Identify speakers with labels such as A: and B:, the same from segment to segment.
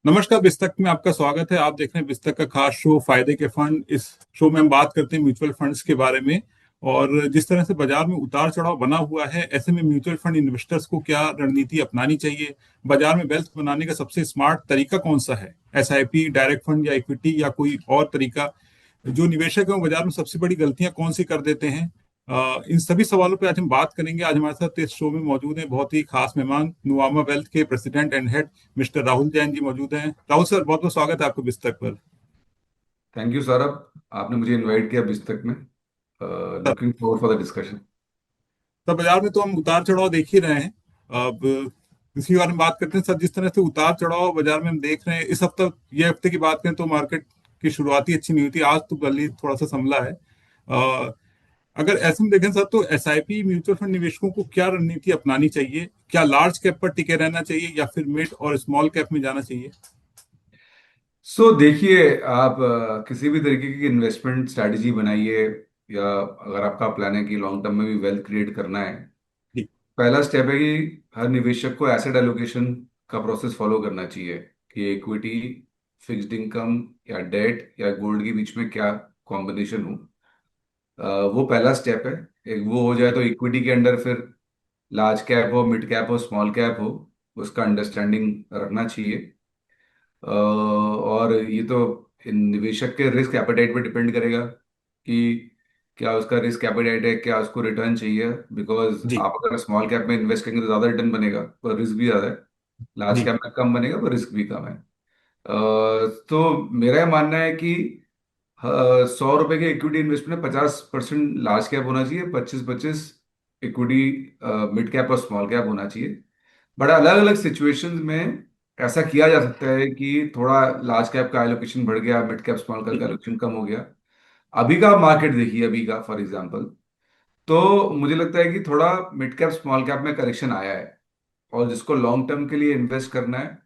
A: नमस्कार। बिस्तक में आपका स्वागत है। आप देख रहे हैं बिस्तक का खास शो फायदे के फंड। इस शो में हम बात करते हैं म्यूचुअल फंड्स के बारे में। और जिस तरह से बाजार में उतार चढ़ाव बना हुआ है, ऐसे में म्यूचुअल फंड इन्वेस्टर्स को क्या रणनीति अपनानी चाहिए? बाजार में वेल्थ बनाने का सबसे स्मार्ट तरीका कौन सा है? एसआईपी, डायरेक्ट फंड या इक्विटी, या कोई और तरीका? जो निवेशक है वो बाजार में सबसे बड़ी गलतियां कौन सी कर देते हैं? इन सभी सवालों पे आज हम बात करेंगे। आज हमारे साथ इस शो में मौजूद हैं बहुत ही खास मेहमान, नुवामा वेल्थ के president and head mister Rahul Jain ji मौजूद हैं। राहुल सर, बहुत बहुत स्वागत है आपको बिस्तक पर।
B: Thank you Saurabh. आपने मुझे इनवाइट किया बिस्तक में।
A: Sir,
B: looking forward for the discussion.
A: Sir, बाजार में तो हम उतार चढ़ाव देख ही रहे हैं। अब इसी बारे में बात करते हैं सर। जिस तरह से उतार चढ़ाव बाजार में हम देख रहे हैं इस हफ्ते, ये हफ्ते की बात करें तो मार्केट की शुरुआती अच्छी नहीं हुई थी। आज तो कल ही थोड़ा सा संभला है। अगर ऐसे में देखें सर, तो एसआईपी म्यूचुअल फंड निवेशकों को क्या रणनीति अपनानी चाहिए? क्या लार्ज कैप पर टिके रहना चाहिए या फिर मिड और स्मॉल कैप में जाना चाहिए?
B: देखिए, आप किसी भी तरीके की इन्वेस्टमेंट स्ट्रैटेजी बनाइए, या अगर आपका प्लान है कि लॉन्ग टर्म में भी वेल्थ क्रिएट करना है,
A: जी।
B: पहला स्टेप है कि हर निवेशक को एसेट एलोकेशन का प्रोसेस फॉलो करना चाहिए कि इक्विटी, फिक्स्ड इनकम या डेट या गोल्ड के बीच में क्या कॉम्बिनेशन हो। वो पहला स्टेप है। एक वो हो जाए तो इक्विटी के अंदर फिर लार्ज कैप हो, मिड कैप हो, स्मॉल कैप हो, उसका अंडरस्टैंडिंग रखना चाहिए। और ये तो इन निवेशक के रिस्क एपेटाइट पे डिपेंड करेगा कि क्या उसका रिस्क एपेटाइट है, क्या उसको रिटर्न चाहिए। बिकॉज
A: जी।
B: आप अगर स्मॉल कैप में इन्वेस्ट करेंगे तो ज़्यादा रिटर्न बनेगा पर रिस्क भी ज़्यादा है। लार्ज
A: जी।
B: कैप में कम बनेगा पर रिस्क भी कम है। तो मेरा ये मानना है कि 100 रुपए के इक्विटी इन्वेस्टमेंट में 50% लार्ज कैप होना चाहिए, 25-25 इक्विटी मिड कैप और स्मॉल कैप होना चाहिए। बट अलग अलग सिचुएशंस में ऐसा किया जा सकता है कि थोड़ा लार्ज कैप का एलोकेशन बढ़ गया, मिड कैप स्मॉल कैप
A: जी।
B: का एलोकेशन कम हो गया। अभी का मार्केट देखिए, अभी का फॉर एग्जांपल, तो मुझे लगता है कि थोड़ा मिड कैप स्मॉल कैप में करेक्शन आया है। और जिसको लॉन्ग टर्म के लिए इन्वेस्ट करना है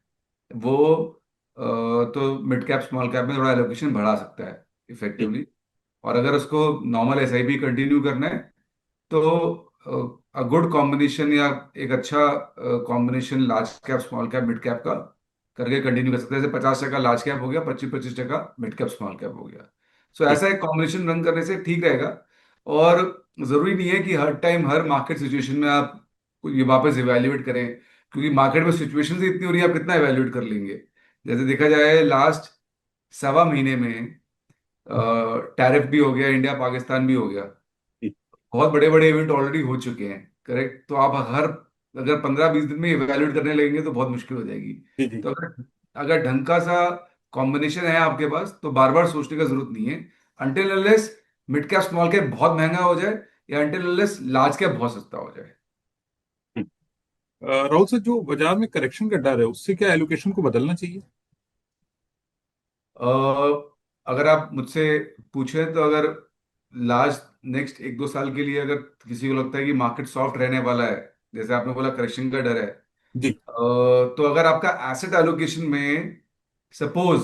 B: वो तो मिड कैप स्मॉल कैप में थोड़ा एलोकेशन बढ़ा सकता है
A: जी।
B: इफेक्टिवली। और अगर उसको नॉर्मल एसआईपी कंटिन्यू करना है तो गुड कॉम्बिनेशन या एक अच्छा combination large cap small cap mid cap का करके कंटिन्यू कर सकते हैं। जैसे 50% लार्ज कैप हो गया, 25-25% मिड कैप स्मॉल कैप हो गया। सो
A: जी।
B: ऐसा एक कॉम्बिनेशन रन करने से ठीक रहेगा। और जरूरी नहीं है कि हर टाइम हर मार्केट सिचुएशन में आप ये वापस इवेल्युएट करें, क्योंकि मार्केट में सिचुएशन ही इतनी हो रही है, आप कितना इवेल्युएट कर लेंगे। जैसे देखा जाए लास्ट सवा महीने में टैरिफ भी हो गया, इंडिया पाकिस्तान भी हो गया,
A: जी।
B: बहुत बड़े बड़े इवेंट ऑलरेडी हो चुके हैं। करेक्ट। तो आप हर अगर 15-20 दिन में इवेल्युएट करने लगेंगे तो बहुत मुश्किल हो जाएगी।
A: जी। जी।
B: तो अगर अगर ढंग का सा कॉम्बिनेशन है आपके पास तो बार बार सोचने का जरूरत नहीं है। Until unless mid cap small cap बहुत महंगा हो जाए, या अनटिल अनलेस लार्ज कैप बहुत सस्ता हो जाए।
A: जी। राहुल सर, जो बाजार में करेक्शन का डर है उससे क्या एलोकेशन को बदलना चाहिए?
B: अगर आप मुझसे पूछें तो अगर लास्ट नेक्स्ट 1-2 साल के लिए अगर किसी को लगता है कि मार्केट सॉफ्ट रहने वाला है, जैसे आपने बोला करेक्शन का डर है,
A: जी।
B: तो अगर आपका एसेट एलोकेशन में सपोज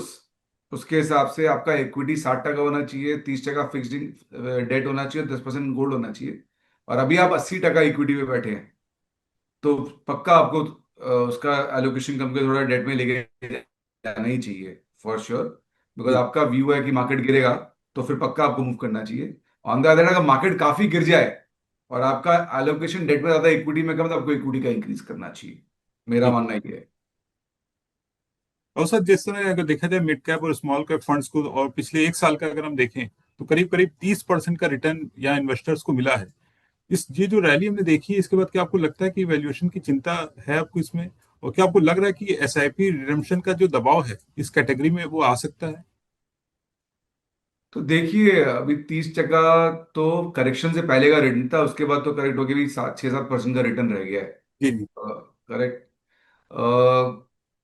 B: उसके हिसाब से आपका इक्विटी 60% होना चाहिए, 30% फिक्स्ड डेट होना चाहिए, 10% गोल्ड होना चाहिए, और अभी आप 80% इक्विटी पे बैठे हैं, तो पक्का आपको उसका एलोकेशन कम के थोड़ा डेट में लेके जाना ही चाहिए फॉर श्योर। बिकॉज
A: जी।
B: आपका व्यू है कि मार्केट गिरेगा, तो फिर पक्का आपको मूव करना चाहिए। ऑन द अदर हैंड, अगर मार्केट काफी गिर जाए और आपका एलोकेशन डेट में ज्यादा इक्विटी में कम है, तो आपको इक्विटी का इंक्रीज करना चाहिए। मेरा
A: जी।
B: मानना ये है।
A: और सर, जिस तरह अगर देखा जाए मिड कैप और स्मॉल कैप फंड्स को, और पिछले एक साल का अगर हम देखें, तो करीब करीब 30% का रिटर्न या इन्वेस्टर्स को मिला है। इस ये जो रैली हमने देखी है, इसके बाद क्या आपको लगता है कि वैल्यूएशन की चिंता है आपको इसमें? और क्या आपको लग रहा है कि एसआईपी रिडम्पशन का जो दबाव है इस कैटेगरी में वो आ सकता है?
B: तो देखिए, अभी 30% तो करेक्शन से पहले का रिटर्न था, उसके बाद तो करेक्ट होके भी 6-7% का रिटर्न रह गया है।
A: जी। जी।
B: करेक्ट।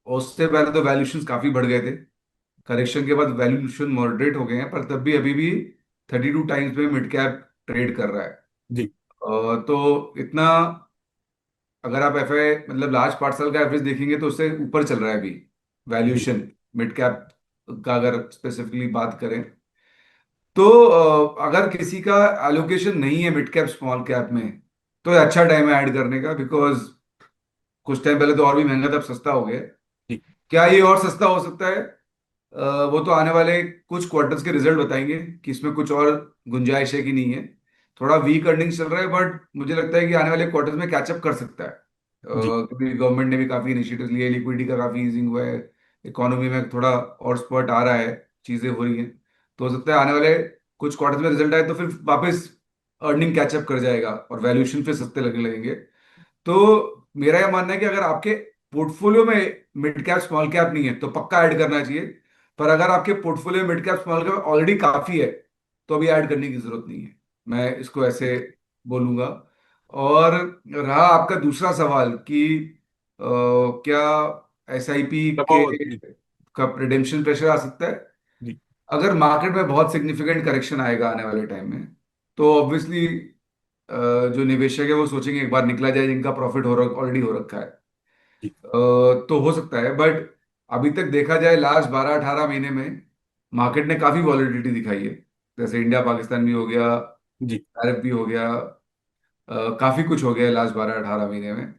B: उससे पहले तो वैल्यूशंस काफी बढ़ गए थे। करेक्शन के बाद वैल्यूएशन मॉडरेट हो गए हैं, पर तब भी अभी भी 32 टाइम्स में मिड कैप ट्रेड कर रहा है।
A: जी।
B: तो इतना, अगर आप एफ आई मतलब लार्ज पार्सल का एवरेज देखेंगे तो उससे ऊपर चल रहा है अभी
A: जी।
B: वैल्यूएशन मिड कैप का, अगर स्पेसिफिकली बात करें तो। अगर किसी का एलोकेशन नहीं है मिड कैप स्मॉल कैप में, तो ये अच्छा टाइम है ऐड करने का, बिकॉज कुछ टाइम पहले तो और भी महंगा था, अब सस्ता हो गया है।
A: जी।
B: क्या ये और सस्ता हो सकता है? वो तो आने वाले कुछ क्वार्टर्स के रिजल्ट बताएंगे कि इसमें कुछ और गुंजाइश है कि नहीं है। थोड़ा वीक अर्निंग चल रहा है, बट मुझे लगता है कि आने वाले क्वार्टर्स में कैचअप कर सकता है,
A: जी
B: क्योंकि गवर्नमेंट ने भी काफी इनिशिएटिव लिए, लिक्विडिटी का काफी ईजिंग हुआ है, इकोनॉमी में थोड़ा और स्पॉट आ रहा है, चीजें हो रही हैं। तो हो सकता है आने वाले कुछ क्वार्टर्स में रिजल्ट आए तो फिर वापस अर्निंग कैचअप कर जाएगा और वैल्यूएशन फिर सस्ते लगने लगेंगे। तो मेरा यह मानना है कि अगर आपके पोर्टफोलियो में मिड कैप स्मॉल कैप नहीं है तो पक्का ऐड करना चाहिए। पर अगर आपके पोर्टफोलियो में mid cap small cap already काफी है तो अभी ऐड करने की जरूरत नहीं है, मैं इसको ऐसे बोलूंगा। और रहा आपका दूसरा सवाल कि क्या एसआईपी के
A: दबाव जी।
B: का रिडेम्पशन प्रेशर आ सकता है?
A: जी
B: अगर मार्केट में बहुत सिग्निफिकेंट करेक्शन आएगा आने वाले टाइम में, तो ऑब्वियसली जो निवेशक है वो सोचेंगे एक बार निकला जाए, जिनका प्रॉफिट हो रहा ऑलरेडी हो रखा है।
A: जी
B: तो हो सकता है, बट अभी तक देखा जाए लास्ट 12-18 महीने में मार्केट ने काफी वॉलेटिलिटी दिखाई है। जैसे इंडिया पाकिस्तान भी हो गया,
A: जी
B: अरब भी हो गया, काफी कुछ हो गया लास्ट 12-18 महीने में।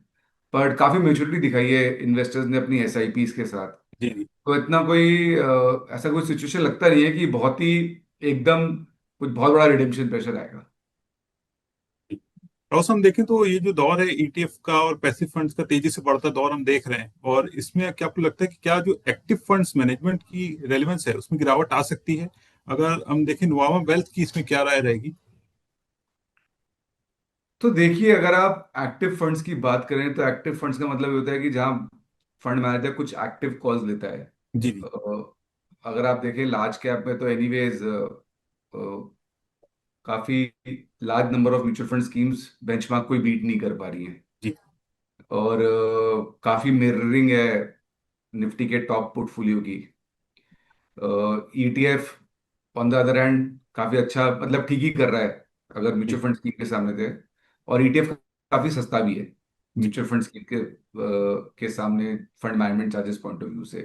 B: पर काफी मेच्योरिटी दिखाई है इन्वेस्टर्स ने अपनी एसआईपीस के साथ।
A: जी जी।
B: तो इतना कोई ऐसा कोई सिचुएशन लगता नहीं है कि बहुत ही एकदम कुछ बहुत बड़ा रिडेम्पशन प्रेशर आएगा।
A: और हम देखें तो ये जो दौर है ईटीएफ का और पैसिव फंड्स का तेजी से बढ़ता दौर हम देख रहे हैं, और इसमें क्या आपको लगता है कि क्या जो एक्टिव फंड्स मैनेजमेंट की रेलेवेंस है उसमें गिरावट आ सकती है? अगर हम देखें नुवामा वेल्थ की इसमें क्या राय रहेगी?
B: तो देखिए, अगर आप एक्टिव फंड्स की बात करें तो एक्टिव फंड्स का मतलब ये होता है कि जहां फंड मैनेजर कुछ एक्टिव कॉल्स लेता है।
A: जी जी
B: अगर आप देखें लार्ज कैप में तो एनीवेज काफी large number of mutual fund schemes benchmark कोई बीट नहीं कर पा रही हैं।
A: जी
B: और काफी मिररिंग है निफ्टी के टॉप पोर्टफोलियो की। ETF on the other hand काफी अच्छा, मतलब ठीक ही कर रहा है अगर
A: जी
B: म्यूचुअल फंड स्कीम के सामने थे। और ईटीएफ काफी सस्ता भी है
A: जी
B: म्यूचुअल फंड स्कीम के सामने, fund management charges point of view से।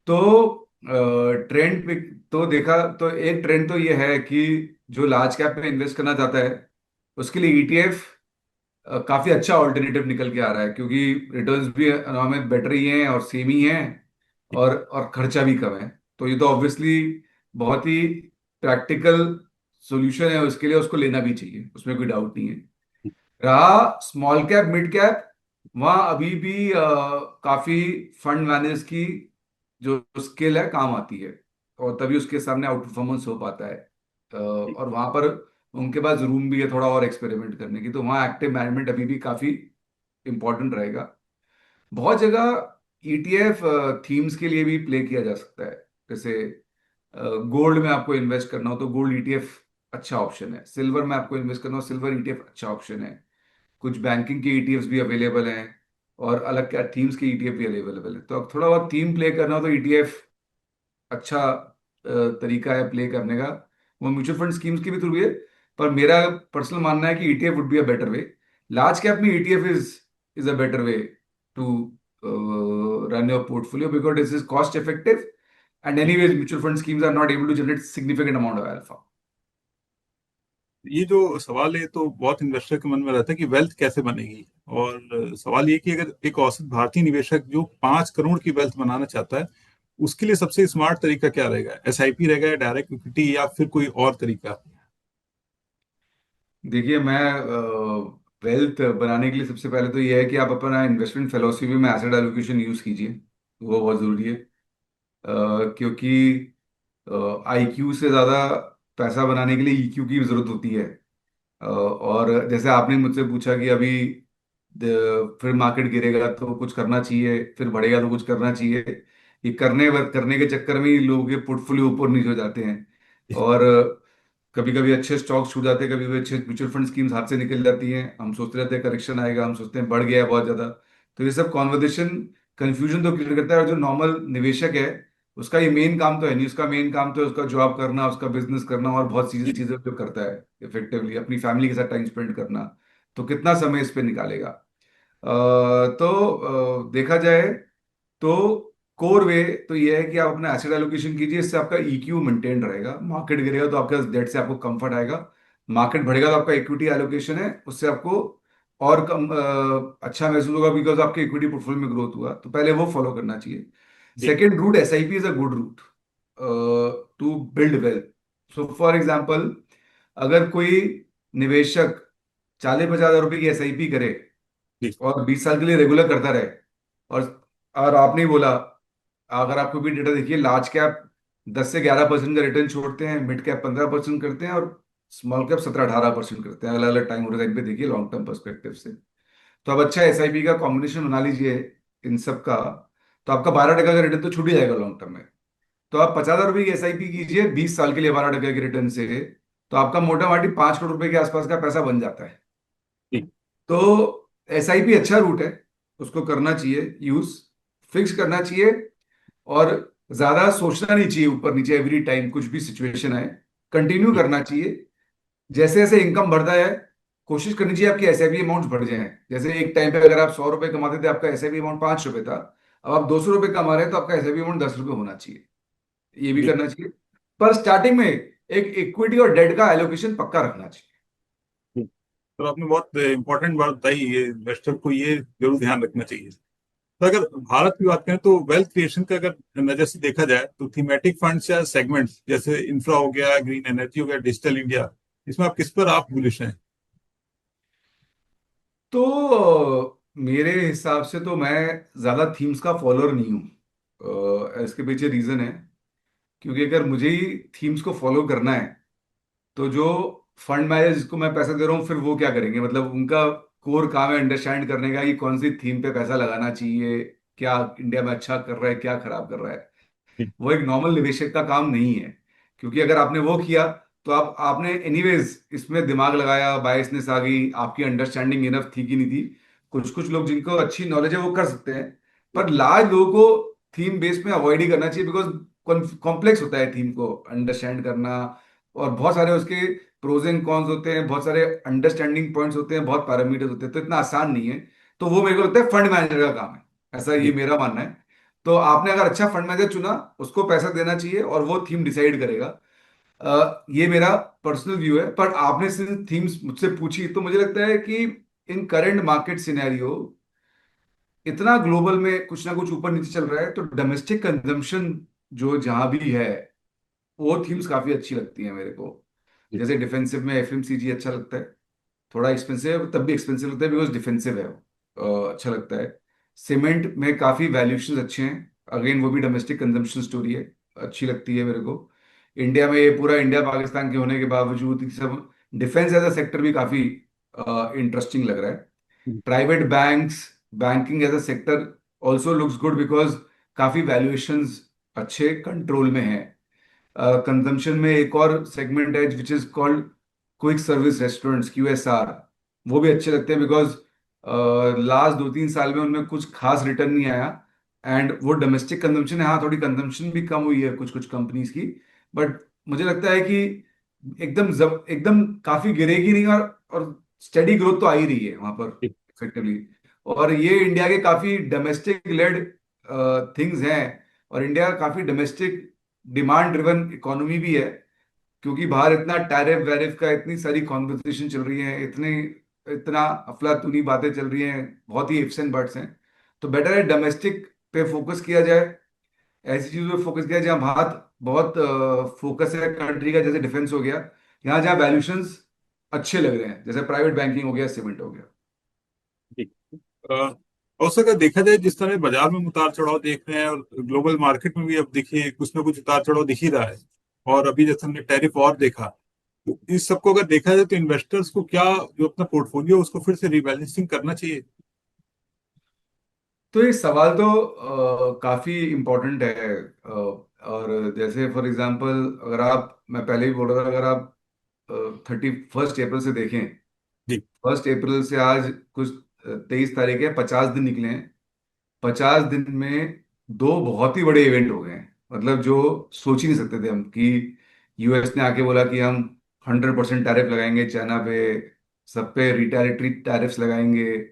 B: तो ट्रेंड पे तो देखा तो एक ट्रेंड तो ये है कि जो लार्ज कैप में इन्वेस्ट करना चाहता है उसके लिए ईटीएफ काफी अच्छा ऑल्टरनेटिव निकल के आ रहा है, क्योंकि रिटर्न्स भी हमें बेटर ही हैं और सेम ही हैं,
A: जी
B: और खर्चा भी कम है। तो ये तो ऑब्वियसली बहुत ही प्रैक्टिकल सॉल्यूशन है, उसके लिए उसको लेना भी चाहिए, उसमें कोई डाउट नहीं है। रहा स्मॉल कैप मिड कैप, वहाँ अभी भी काफी फंड मैनेजर्स की जो स्किल है काम आती है, और तभी उसके सामने आउट परफॉर्मेंस हो पाता है।
A: जी
B: और वहां पर उनके पास रूम भी है थोड़ा और एक्सपेरिमेंट करने की, तो वहाँ एक्टिव मैनेजमेंट अभी भी काफी इंपॉर्टेंट रहेगा। बहुत जगह ईटीएफ थीम्स के लिए भी प्ले किया जा सकता है। जैसे गोल्ड में आपको इन्वेस्ट करना हो तो गोल्ड ईटीएफ अच्छा ऑप्शन है, सिल्वर में आपको इन्वेस्ट करना हो सिल्वर ईटीएफ अच्छा ऑप्शन है। कुछ बैंकिंग के ईटीएफ्स भी अवेलेबल हैं, और अलग क्या थीम्स के ईटीएफ भी अवेलेबल है। तो अब थोड़ा बहुत थीम प्ले करना हो तो ईटीएफ अच्छा तरीका है प्ले करने का। वो म्यूचुअल फंड स्कीम्स के भी थ्रू भी है, पर मेरा पर्सनल मानना है कि ETF would be a better way. Large cap में ETF is a better way to run your portfolio, because this is cost effective, and
A: जी।
B: Anyways mutual fund schemes are not able to generate significant amount of alpha.
A: ये जो सवाल है तो बहुत investor के मन में रहता है कि वेल्थ कैसे बनेगी, और सवाल ये कि अगर एक औसत भारतीय निवेशक जो 5 करोड़ की वेल्थ बनाना चाहता है, उसके लिए सबसे स्मार्ट तरीका क्या रहेगा? एसआईपी रहेगा या डायरेक्ट इक्विटी या फिर कोई और तरीका?
B: देखिए, मैं वेल्थ बनाने के लिए सबसे पहले तो यह है कि आप अपना इन्वेस्टमेंट फिलोसफी में एसेट एलोकेशन यूज कीजिए, वो बहुत जरूरी है। क्योंकि आईक्यू से ज्यादा पैसा बनाने के लिए ईक्यू की जरूरत होती है। और जैसे आपने मुझसे पूछा कि अभी फिर मार्केट गिरेगा तो कुछ करना चाहिए, फिर बढ़ेगा तो कुछ करना चाहिए, ये करने के चक्कर में ही लोगों के पोर्टफोलियो ऊपर नीचे हो जाते हैं। और कभी कभी अच्छे स्टॉक्स छूट जाते हैं, कभी कभी अच्छे म्यूचुअल फंड स्कीम्स हाथ से निकल जाती हैं, हम सोचते रहते हैं करेक्शन आएगा, हम सोचते हैं बढ़ गया है बहुत ज्यादा। तो ये सब कॉन्वर्जेशन कंफ्यूजन तो क्रिएट करता है, और जो नॉर्मल निवेशक है उसका ये मेन काम तो है नहीं, उसका मेन काम तो है उसका जॉब करना, उसका बिजनेस करना, और बहुत चीजें
A: जी
B: चीजें जो करता है इफेक्टिवली अपनी फैमिली के साथ टाइम स्पेंड करना। तो कितना समय इस पे निकालेगा? तो देखा जाए तो कोर वे तो ये है कि आप अपना एसेट एलोकेशन कीजिए, इससे आपका ईक्यू मेंटेन रहेगा। मार्केट गिरेगा तो आपके डेट से आपको कंफर्ट आएगा, मार्केट बढ़ेगा तो आपका इक्विटी एलोकेशन है उससे आपको और अच्छा महसूस होगा बिकॉज आपके इक्विटी पोर्टफोलियो में ग्रोथ हुआ, तो पहले वो फॉलो करना चाहिए।
A: जी।
B: Second route, SIP is a good route to build wealth. So for example, अगर कोई निवेशक 40-50 हज़ार रुपए की एसआईपी करे
A: जी।
B: और 20 साल के लिए रेगुलर करता रहे, और आपने ही बोला, अगर आपको भी डेटा देखिए, लार्ज कैप 10 से 11% का रिटर्न छोड़ते हैं, मिड कैप 15% करते हैं, और स्मॉल कैप 17-18% करते हैं। अलग अलग टाइम होराइजन पे देखिए, लॉन्ग टर्म पर्सपेक्टिव से। तो अब अच्छा एसआईपी का कॉम्बिनेशन बना लीजिए इन सब का, तो आपका 12% का रिटर्न तो छूट ही जाएगा लॉन्ग टर्म में। तो आप 50 हज़ार रुपए की एसआईपी कीजिए 20 साल के लिए 12% के रिटर्न से, तो आपका मोटा मोटी 5 करोड़ रुपए के आसपास का पैसा बन जाता है।
A: जी।
B: तो एसआईपी अच्छा रूट है, उसको करना चाहिए यूज, फिक्स करना चाहिए, और ज्यादा सोचना नहीं चाहिए ऊपर नीचे एवरी टाइम, कुछ भी सिचुएशन आए कंटिन्यू
A: जी।
B: करना चाहिए। जैसे जैसे इनकम बढ़ता है, कोशिश करनी चाहिए आपकी एसआईपी अमाउंट बढ़ जाए। जैसे एक टाइम पे अगर आप 100 रुपए कमाते थे, आपका एसआईपी अमाउंट 5 रुपए था, अब आप 200 रुपए कमा रहे हैं, तो आपका एसआईपी अमाउंट 10 रुपए होना चाहिए। ये भी
A: जी।
B: करना चाहिए। पर स्टार्टिंग में एक इक्विटी और डेट का एलोकेशन पक्का रखना चाहिए।
A: जी। तो आपने बहुत इंपॉर्टेंट बात बताई, ये इन्वेस्टर को ये जरूर ध्यान रखना चाहिए। तो अगर भारत की बात करें तो वेल्थ क्रिएशन का अगर नजर से देखा जाए तो थीमेटिक फंड्स या सेगमेंट्स जैसे इंफ्रा हो गया, ग्रीन एनर्जी हो गया, डिजिटल इंडिया, इसमें आप किस पर आप बुलिश हैं?
B: मेरे हिसाब से तो मैं ज्यादा थीम्स का फॉलोअर नहीं हूँ। इसके पीछे रीजन है, क्योंकि अगर मुझे ही थीम्स को फॉलो करना है, तो जो फंड मैनेजर जिसको मैं पैसा दे रहा हूँ, फिर वो क्या करेंगे? मतलब उनका कोर काम है अंडरस्टैंड करने का कि कौन सी थीम पे पैसा लगाना चाहिए, क्या इंडिया में अच्छा कर रहा है, क्या खराब कर रहा है।
A: जी।
B: वो एक नॉर्मल निवेशक का काम नहीं है। क्योंकि अगर आपने वो किया, तो आपने एनीवेज इसमें दिमाग लगाया, बायसनेस आ गई, आपकी अंडरस्टैंडिंग इनफ थी कि नहीं थी। कुछ कुछ लोग जिनको अच्छी नॉलेज है वो कर सकते हैं, पर लार्ज लोगों को थीम बेस में अवॉइड ही करना चाहिए, बिकॉज कॉम्प्लेक्स होता है थीम को अंडरस्टैंड करना, और बहुत सारे उसके प्रोज एंड कॉन्स होते हैं, बहुत सारे अंडरस्टैंडिंग पॉइंट्स होते हैं, बहुत पैरामीटर्स होते हैं, तो इतना आसान नहीं है। तो वो मेरे को लगता है फंड मैनेजर का काम है, ऐसा ये
A: जी।
B: मेरा मानना है। तो आपने अगर अच्छा फंड मैनेजर चुना, उसको पैसा देना चाहिए और वो थीम डिसाइड करेगा। ये मेरा पर्सनल व्यू है। पर आपने सिर्फ थीम्स मुझसे पूछी, तो मुझे लगता है कि इन करंट मार्केट सिनेरियो, इतना ग्लोबल में कुछ ना कुछ ऊपर नीचे चल रहा है, तो डोमेस्टिक कंजम्पशन जो जहां भी है, वो थीम्स काफी अच्छी लगती हैं मेरे को।
A: जी।
B: जैसे डिफेंसिव में एफएमसीजी अच्छा लगता है, थोड़ा एक्सपेंसिव तब भी एक्सपेंसिव लगता है बिकॉज डिफेंसिव है वो, अच्छा लगता है। सीमेंट में काफी वैल्यूएशंस अच्छे हैं, अगेन वो भी डोमेस्टिक कंजम्पशन स्टोरी है, अच्छी लगती है मेरे को। इंडिया में ये पूरा इंडिया पाकिस्तान के होने के बावजूद ये सब डिफेंस एज अ सेक्टर भी काफी इंटरेस्टिंग लग रहा है।
A: जी।
B: Private banks, banking as a sector also looks good because काफी वैल्यूएशंस अच्छे कंट्रोल में है। कंजम्पशन में एक और सेगमेंट है which is called quick service restaurants, QSR। वो भी अच्छे लगते हैं बिकॉज लास्ट 2-3 साल में उनमें कुछ खास रिटर्न नहीं आया, एंड वो डोमेस्टिक कंजम्पशन है। हाँ, थोड़ी कंजम्पशन भी कम हुई है कुछ कुछ कंपनीज की, बट मुझे लगता है कि एकदम काफी गिरेगी नहीं, और स्टेडी ग्रोथ तो आ ही रही है वहां पर
A: जी।
B: इफेक्टिवली। और ये इंडिया के काफी डोमेस्टिक लेड थिंग्स हैं, और इंडिया काफी डोमेस्टिक डिमांड ड्रिवन इकोनॉमी भी है। क्योंकि बाहर इतना टैरिफ वैरिफ का, इतनी सारी कॉन्वर्सेशन चल रही है, इतना अफलातूनी बातें चल रही हैं, बहुत ही इफ्स एंड बट्स हैं। तो बेटर है डोमेस्टिक पे फोकस किया जाए, ऐसी चीजों पे फोकस किया जाए जहाँ बहुत बहुत फोकस है कंट्री का, जैसे डिफेंस हो गया, यहाँ जहाँ वैल्यूशंस अच्छे लग रहे हैं, जैसे प्राइवेट बैंकिंग हो गया, सीमेंट हो गया।
A: जी। अ, और उसका अगर देखा जाए जिस तरह बाजार में उतार चढ़ाव देख रहे हैं और ग्लोबल मार्केट में भी अब देखिए कुछ ना कुछ उतार चढ़ाव दिख ही रहा है, और अभी जैसे हमने टैरिफ वॉर देखा, तो इस सबको अगर देखा जाए तो इन्वेस्टर्स को क्या, जो अपना पोर्टफोलियो उसको फिर से रिबैलेंसिंग करना चाहिए?
B: तो ये सवाल तो काफी इम्पोर्टेंट है। और जैसे फॉर एग्जांपल, अगर आप, मैं पहले भी बोल रहा था, अगर आप 31 अप्रैल से देखें,
A: जी।
B: 1 अप्रैल से आज कुछ 23 तारीख है, 50 दिन निकले हैं। 50 दिन में दो बहुत ही बड़े इवेंट हो गए हैं, मतलब जो सोच ही नहीं सकते थे हम, कि यूएस ने आके बोला कि हम 100% टैरिफ लगाएंगे चाइना पे, सब पे रिटेलिटरी टैरिफ्स लगाएंगे,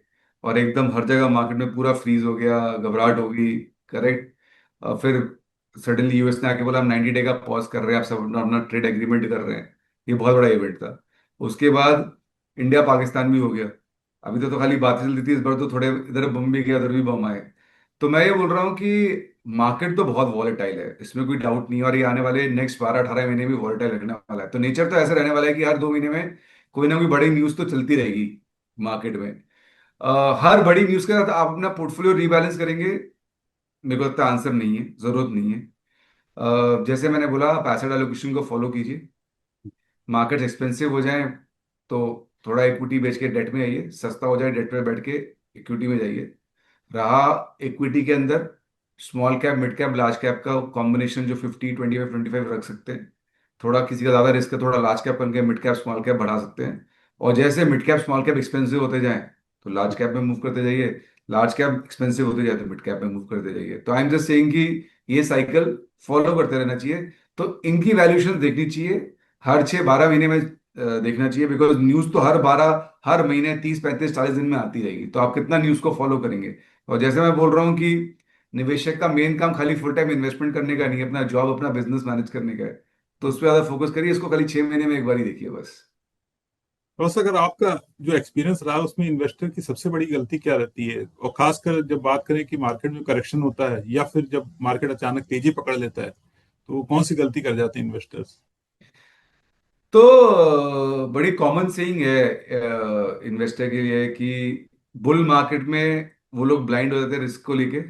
B: और एकदम हर जगह मार्केट में पूरा फ्रीज हो गया, घबराहट हो गई। करेक्ट। फिर सडनली यूएस ने आके बोला हम 90 डे का पॉज कर रहे हैं, आप सब अपना अपना ट्रेड एग्रीमेंट कर रहे हैं। ये बहुत बड़ा इवेंट था। उसके बाद इंडिया पाकिस्तान भी हो गया। अभी तो खाली बातें चल रही थी, इस बार तो थोड़े इधर बम भी गया, उधर भी बम आए। तो मैं ये बोल रहा हूँ कि मार्केट तो बहुत वॉलेटाइल है, इसमें कोई डाउट नहीं है, और ये आने वाले नेक्स्ट 12-18 महीने भी वॉलेटाइल रहने वाला है। तो नेचर तो ऐसे रहने वाला है कि हर 2 महीने में कोई ना कोई बड़ी न्यूज़ तो चलती रहेगी मार्केट में। हर बड़ी न्यूज़ के साथ आप अपना पोर्टफोलियो रीबैलेंस करेंगे, मेरे को लगता है आंसर नहीं है, जरूरत नहीं है। जैसे मैंने बोला, आप एसेट एलोकेशन को फॉलो कीजिए। मार्केट एक्सपेंसिव हो जाए तो थोड़ा इक्विटी बेच के डेट में आइए, सस्ता हो जाए डेट पे बैठ के इक्विटी में जाइए। रहा इक्विटी के अंदर, small cap mid cap large cap का कॉम्बिनेशन जो 50 25 25 रख सकते हैं। थोड़ा किसी का ज़्यादा रिस्क है, थोड़ा लार्ज कैप करके मिड कैप स्मॉल कैप बढ़ा सकते हैं। और जैसे mid cap small cap expensive होते जाएं तो लार्ज कैप में मूव करते जाइए, लार्ज कैप एक्सपेंसिव होते जाए तो मिड कैप में मूव करते जाइए। तो आई एम जस्ट सेइंग कि ये साइकिल फॉलो करते रहना चाहिए। तो इनकी वैल्यूएशन देखनी चाहिए, हर 6-12 महीने में देखना चाहिए, बिकॉज न्यूज़ तो हर महीने 30 35 40 दिन में आती रहेगी, तो आप कितना न्यूज़ को फॉलो करेंगे। और जैसे मैं बोल रहा हूँ कि निवेशक का मेन काम खाली फुल टाइम इन्वेस्टमेंट करने का नहीं है, अपना जॉब अपना बिजनेस मैनेज करने का है। तो उस पर ज्यादा फोकस करिए, इसको खाली 6 महीने में एक बार ही देखिए बस।
A: तो बस अगर आपका जो एक्सपीरियंस रहा उसमें इन्वेस्टर की सबसे बड़ी गलती क्या रहती है, और खासकर जब बात करें कि मार्केट में करेक्शन होता है या फिर जब मार्केट अचानक तेजी पकड़ लेता है, तो कौन सी गलती कर जाते हैं इन्वेस्टर्स?
B: तो बड़ी कॉमन सेइंग है इन्वेस्टर के लिए कि बुल मार्केट में वो लोग ब्लाइंड हो जाते हैं रिस्क को लेके,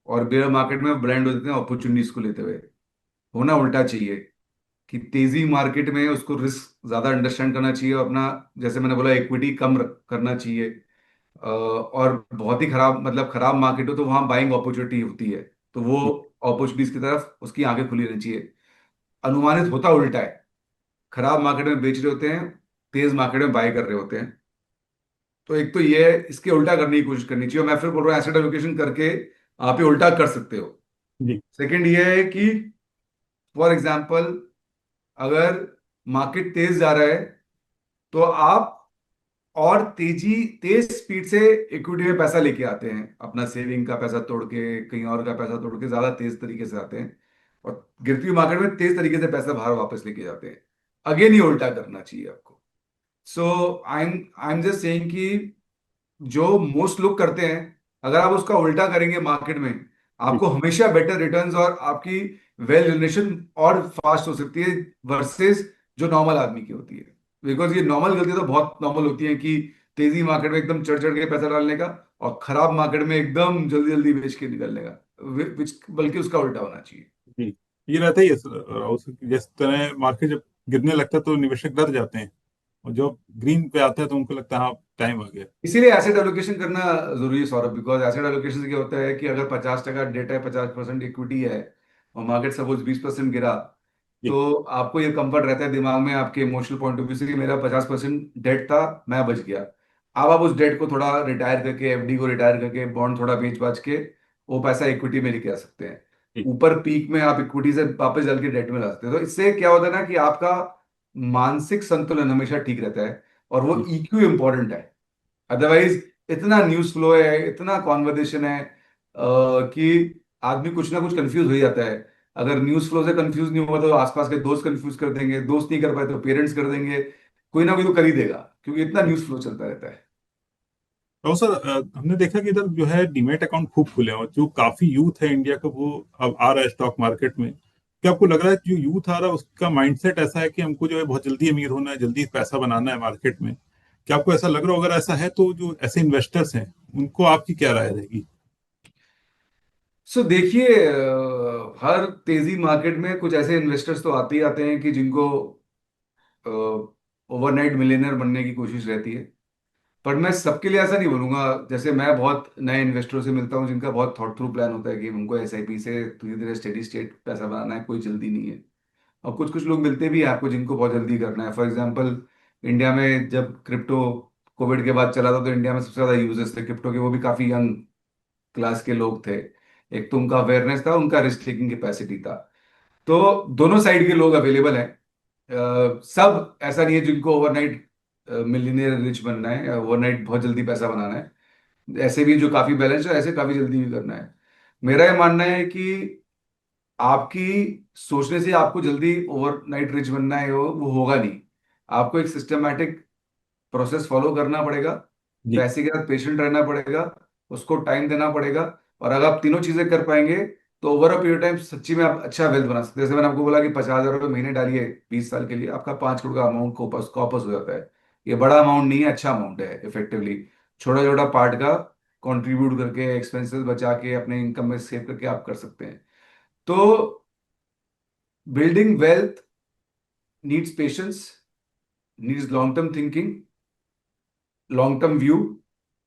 B: और बेयर मार्केट में ब्लाइंड हो जाते हैं अपॉर्चुनिटीज को लेते हुए। होना उल्टा चाहिए, कि तेजी मार्केट में उसको रिस्क ज्यादा अंडरस्टैंड करना चाहिए, और अपना जैसे मैंने बोला इक्विटी कम करना चाहिए। और बहुत ही खराब, मतलब खराब मार्केट हो तो वहां बाइंग अपॉर्चुनिटी होती है, तो वो अपॉर्चुनिटीज की तरफ उसकी आंखें खुली रहनी चाहिए। अनुमानित होता उल्टा है, खराब मार्केट में बेच रहे होते हैं, तेज मार्केट में बाय कर रहे होते हैं। तो एक तो ये है, इसके उल्टा करने की कोशिश करनी चाहिए, और मैं फिर बोल रहा हूँ एसेट एलोकेशन करके आप ये उल्टा कर सकते हो।
A: जी।
B: सेकंड ये है कि फॉर एग्जाम्पल, अगर मार्केट तेज जा रहा है तो आप और तेज स्पीड से इक्विटी में पैसा लेके आते हैं, अपना सेविंग का पैसा तोड़ के, कहीं और का पैसा तोड़ के ज्यादा तेज तरीके से आते हैं, और गिरती हुई मार्केट में तेज तरीके से पैसा बाहर वापस लेके जाते हैं। अगेन ये उल्टा करना चाहिए आपको। सो आई एम जस्ट सेइंग कि जो मोस्ट लोग करते हैं, अगर आप उसका उल्टा करेंगे मार्केट में,
A: जी।
B: आपको हमेशा बेटर रिटर्न्स और आपकी वेल जनरेशन और फास्ट हो सकती है वर्सेस जो नॉर्मल आदमी की होती है। बिकॉज ये नॉर्मल गलती तो बहुत नॉर्मल होती है कि तेजी मार्केट में एकदम चढ़ चढ़ के पैसा डालने का, और खराब मार्केट में एकदम जल्दी जल्दी बेच के निकलने का, बल्कि उसका उल्टा होना चाहिए।
A: जी। ये रहता ही है सर, जिस तरह मार्केट जब गिरने लगता है तो निवेशक डर जाते हैं, और जब ग्रीन पे आता है तो उनको लगता है हाँ टाइम आ गया।
B: इसीलिए एसेट एलोकेशन करना जरूरी है सौरभ, बिकॉज एसेट एलोकेशन से क्या होता है कि अगर 50% डेट है, 50% इक्विटी है, और मार्केट सपोज 20% गिरा,
A: जी।
B: तो आपको ये कंफर्ट रहता है दिमाग में आपके इमोशनल पॉइंट ऑफ व्यू से कि मेरा 50% डेट था, मैं बच गया। अब आप उस डेट को थोड़ा रिटायर करके, एफडी को रिटायर करके, बॉन्ड थोड़ा बेच बाच के वो पैसा इक्विटी में लेके आ सकते हैं।
A: जी।
B: ऊपर पीक में आप इक्विटी से वापस डाल के डेट में ला सकते हैं। तो इससे क्या होता है ना कि आपका मानसिक संतुलन हमेशा ठीक रहता है, और वो
A: जी।
B: ईक्यू इंपॉर्टेंट है। अदरवाइज इतना न्यूज फ्लो है, इतना कॉन्वर्जेशन है, कि आदमी कुछ ना कुछ कंफ्यूज हो ही जाता है। अगर न्यूज फ्लो से कंफ्यूज नहीं हुआ तो आसपास के दोस्त कंफ्यूज कर देंगे, दोस्त नहीं कर पाए तो पेरेंट्स कर देंगे, कोई ना कोई तो कर ही देगा, क्योंकि इतना न्यूज फ्लो चलता रहता है।
A: तो सर हमने देखा कि इधर जो है डीमैट अकाउंट खूब खुले हैं, और जो काफी यूथ है इंडिया का वो अब आ रहा है स्टॉक मार्केट में। क्या आपको लग रहा है कि जो यूथ आ रहा है उसका माइंडसेट ऐसा है कि हमको जो है बहुत जल्दी अमीर होना है, जल्दी पैसा बनाना है मार्केट में? क्या आपको ऐसा लग रहा हो? अगर ऐसा है तो जो ऐसे इन्वेस्टर्स हैं उनको आपकी क्या राय रहेगी?
B: सो देखिए, हर तेजी मार्केट में कुछ ऐसे इन्वेस्टर्स तो आते ही आते हैं कि जिनको ओवरनाइट मिलियनर बनने की कोशिश रहती है। पर मैं सबके लिए ऐसा नहीं बोलूंगा। जैसे मैं बहुत नए इन्वेस्टरों से मिलता हूँ जिनका बहुत थॉट थ्रू प्लान होता है कि उनको एसआईपी से धीरे धीरे स्टेडी स्टेट पैसा बनाना है, कोई जल्दी नहीं है। और कुछ कुछ लोग मिलते भी हैं आपको जिनको बहुत जल्दी करना है। फॉर एग्जांपल, इंडिया में जब क्रिप्टो कोविड के बाद चला था तो इंडिया में सबसे ज्यादा यूजर्स थे क्रिप्टो के, वो भी काफी यंग क्लास के लोग थे। एक तो उनका अवेयरनेस था, उनका रिस्क टेकिंग कैपेसिटी था। तो दोनों साइड के लोग अवेलेबल हैं। सब ऐसा नहीं है जिनको ओवरनाइट मिलियनियर रिच बनना है, ओवरनाइट बहुत जल्दी पैसा बनाना है। ऐसे भी जो काफी बैलेंस है, ऐसे काफी जल्दी भी करना है। मेरा ये मानना है कि आपकी सोचने से आपको जल्दी ओवरनाइट रिच बनना है वो होगा नहीं। आपको एक सिस्टमैटिक प्रोसेस फॉलो करना पड़ेगा,
A: जी।
B: पैसे के साथ पेशेंट रहना पड़ेगा, उसको टाइम देना पड़ेगा। और अगर आप तीनों चीजें कर पाएंगे तो ओवर अ पीरियड टाइम सच्ची में आप अच्छा वेल्थ बना सकते हैं। जैसे मैंने आपको बोला कि 50,000 रुपये महीने डालिए 20 साल के लिए, आपका 5 करोड़ का अमाउंट कॉपस हो जाता है। ये बड़ा अमाउंट नहीं है, अच्छा अमाउंट है इफेक्टिवली। छोटा छोटा पार्ट का कंट्रीब्यूट करके, एक्सपेंसेस बचा के, अपने इनकम में सेव करके आप कर सकते हैं। तो building wealth needs patience, needs long term thinking, long term view,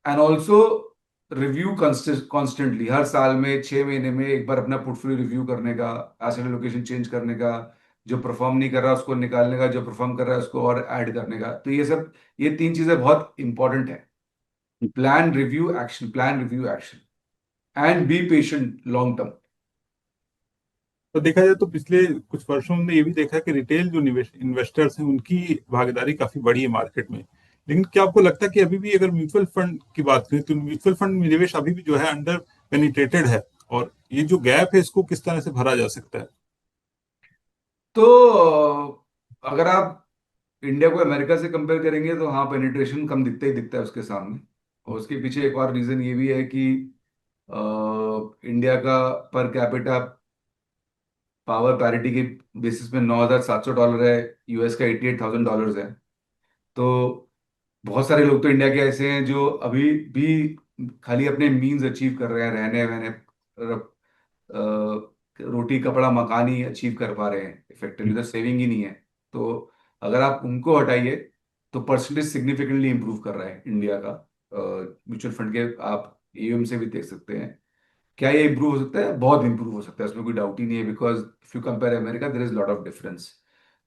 B: and also review constantly. हर साल में 6 महीने में एक बार अपना पोर्टफोलियो रिव्यू करने का, एसेट एलोकेशन चेंज करने का, जो परफॉर्म नहीं कर रहा उसको निकालने का, जो परफॉर्म कर रहा है उसको और ऐड करने का। तो ये सब, ये तीन चीजें बहुत इंपॉर्टेंट है। Plan review action, plan review action, and be patient long term.
A: तो देखा जाए तो पिछले कुछ वर्षों में ये भी देखा कि रिटेल जो इन्वेस्टर्स हैं उनकी भागीदारी काफी बढ़ी है मार्केट में। लेकिन क्या आपको लगता है कि अभी भी अगर म्यूचुअल फंड की बात करें तो म्यूचुअल फंड में निवेश अभी भी जो है अंडर पेनिट्रेटेड है, और ये जो गैप है इसको किस तरह से भरा जा सकता है?
B: तो अगर आप इंडिया को अमेरिका से कंपेयर करेंगे तो हाँ, पेनिट्रेशन कम दिखता ही दिखता है उसके सामने। और उसके पीछे एक और रीजन ये भी है कि इंडिया का पर कैपिटा पावर पैरिटी के बेसिस में $9,700 है, यूएस का $88,000 है। तो बहुत सारे लोग तो इंडिया के ऐसे हैं जो अभी भी खाली अपने मीन्स अचीव कर रहे हैं, रहने वहने, रोटी कपड़ा मकान ही अचीव कर पा रहे हैं इफेक्टिवली, तो सेविंग ही नहीं है। तो अगर आप उनको हटाइए तो परसेंटेज सिग्निफिकेंटली इंप्रूव कर रहा है इंडिया का। म्यूचुअल फंड के आप एयूएम से भी देख सकते हैं। क्या ये इंप्रूव हो सकता है? बहुत इंप्रूव हो सकता है, उसमें कोई डाउट ही नहीं है। Because if you compare America, there is lot of difference.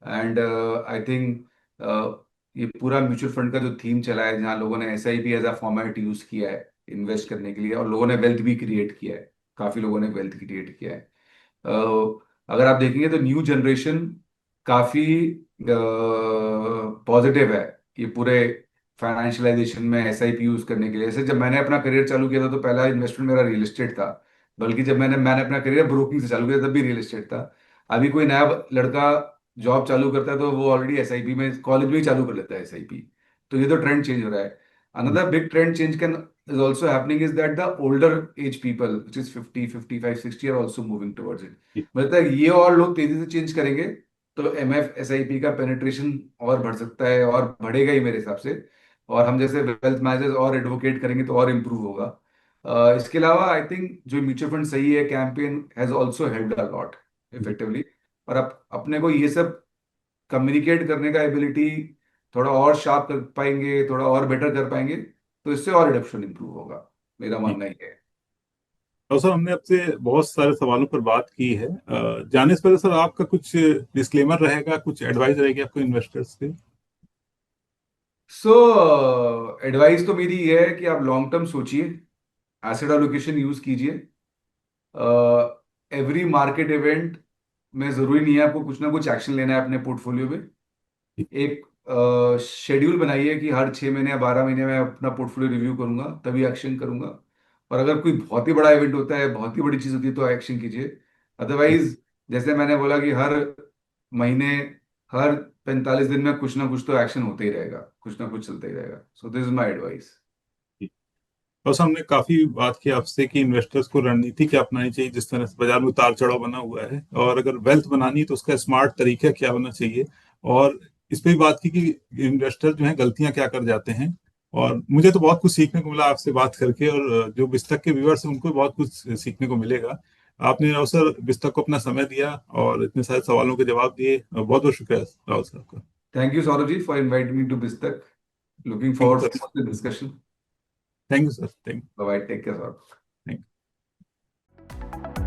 B: And I think ये पूरा म्यूचुअल फंड का जो थीम चला है, जहाँ लोगों ने SIP as a format use किया है इन्वेस्ट करने के लिए, और लोगों ने वेल्थ भी क्रिएट किया है, काफी लोगों ने वेल्थ क्रिएट किया है। अगर आप देखेंगे तो न्यू जनरेशन काफी पॉजिटिव है ये पूरे फाइनेंशियलाइजेशन में एसआईपी यूज करने के लिए। जैसे जब मैंने अपना करियर चालू किया था तो पहला इन्वेस्टमेंट मेरा रियल एस्टेट था। बल्कि जब मैंने मैंने अपना करियर ब्रोकिंग से चालू किया तब भी रियल एस्टेट था। अभी कोई नया लड़का जॉब चालू करता है तो वो ऑलरेडी एसआईपी में, कॉलेज में ही चालू कर लेता है एसआईपी। तो ये तो ट्रेंड चेंज हो रहा है। Another big trend change can is also happening is that the older age people, which is 50, 55, 60, are also moving towards it. मतलब ये और लोग तेजी से चेंज करेंगे तो एमएफ एसआईपी का पेनिट्रेशन और बढ़ सकता है, और बढ़ेगा ही मेरे हिसाब से। और हम जैसे वेल्थ मैनेजर्स और एडवोकेट करेंगे तो और इम्प्रूव होगा। इसके अलावा आई थिंक जो म्यूचुअल फंड सही है campaign has also helped a lot effectively. और अपने को ये सब कम्युनिकेट करने का एबिलिटी थोड़ा और शार्प कर पाएंगे, थोड़ा और बेटर कर पाएंगे, तो इससे और एडप्शन इंप्रूव होगा, मेरा मानना ही है।
A: और सर हमने आपसे बहुत सारे सवालों पर बात की है। जाने से पहले सर आपका कुछ डिस्क्लेमर रहेगा, कुछ एडवाइस रहेगी आपको इन्वेस्टर्स के?
B: सो एडवाइस तो मेरी ये है कि आप लॉन्ग टर्म सोचिए, एसेट एलोकेशन यूज कीजिए। एवरी मार्केट इवेंट में जरूरी नहीं है आपको कुछ ना कुछ एक्शन लेना है अपने पोर्टफोलियो में। एक शेड्यूल बनाइए कि हर 6 महीने या 12 महीने में अपना पोर्टफोलियो रिव्यू करूंगा, तभी एक्शन करूंगा। और अगर कोई बहुत ही बड़ा इवेंट होता है, बहुत ही बड़ी चीज होती है, तो एक्शन कीजिए। अदरवाइज, जैसे मैंने बोला कि हर महीने, हर 45 दिन में कुछ ना कुछ तो एक्शन होते ही रहेगा, कुछ ना कुछ चलता ही रहेगा। So this is my advice.
A: बस हमने काफी बात की आपसे कि इन्वेस्टर्स को रणनीति क्या अपनानी चाहिए जिस तरह से बाजार में उतार चढ़ाव बना हुआ है, और अगर वेल्थ बनानी है तो उसका स्मार्ट तरीका क्या होना चाहिए। और इस पे भी बात की कि इन्वेस्टर जो है गलतियां क्या कर जाते हैं। और मुझे तो बहुत कुछ सीखने को मिला आपसे बात करके, और जो बिस्तक के व्यूअर्स हैं उनको भी बहुत कुछ सीखने को मिलेगा। आपने राव सर बिस्तक को अपना समय दिया और इतने सारे सवालों के जवाब दिए, बहुत बहुत शुक्रिया राव सर आपका।
B: Thank you Saurabh ji for inviting me to Bistak. Looking
A: thank
B: forward
A: you
B: for
A: sir.
B: The discussion.
A: Thank you sir. Thank
B: bye, take care Saurabh.
A: You.